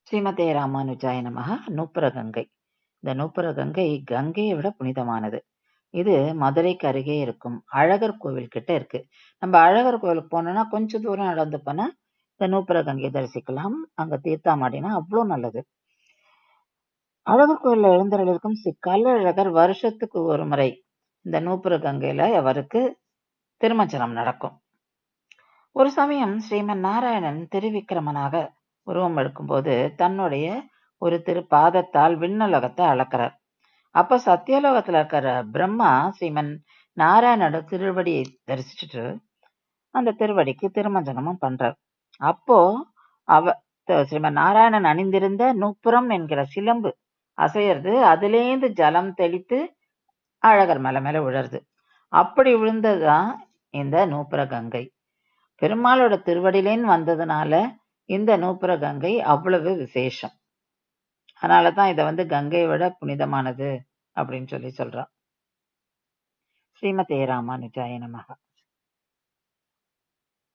ஸ்ரீமதே ராமானுஜாய நமஹ. நூப்புர கங்கை. இந்த நூப்புர கங்கை கங்கையை விட புனிதமானது. இது மதுரைக்கு அருகே இருக்கும் அழகர் கோவில் கிட்ட இருக்கு. நம்ம அழகர் கோவிலுக்கு போனோம்னா கொஞ்ச தூரம் நடந்து போனா இந்த நூப்புர கங்கையை தரிசிக்கலாம். அங்க தீர்த்தாமாடினா அவ்வளோ நல்லது. அழகர் கோயில்ல எழுந்தருளிருக்கும் கள்ளழகர் வருஷத்துக்கு ஒரு முறை இந்த நூப்புர கங்கையில அவருக்கு திருமஞ்சனம் நடக்கும். ஒரு சமயம் ஸ்ரீமன் நாராயணன் திருவிக்கிரமனாக உருவம் எடுக்கும்போது தன்னுடைய ஒரு திருப்பாதத்தால் விண்ணுலகத்தை அளக்கிறார். அப்ப சத்தியலோகத்துல இருக்கிற பிரம்மா ஸ்ரீமன் நாராயணோட திருவடியை தரிசிச்சுட்டு அந்த திருவடிக்கு திருமஞ்சனமும் பண்றார். அப்போ ஸ்ரீமன் நாராயணன் அணிந்திருந்த நூப்புரம் என்கிற சிலம்பு அசையறது, அதுலேந்து ஜலம் தெளித்து அழகர் மேல விழருது. அப்படி விழுந்ததுதான் இந்த நூப்புர கங்கை. பெருமாளோட திருவடியிலேன்னு வந்ததுனால இந்த நூப்புர கங்கை அவ்வளவு விசேஷம். அதனாலதான் இதை கங்கையை விட புனிதமானது அப்படின்னு சொல்றான். ஸ்ரீமதே ராமானுஜாய நமஹ.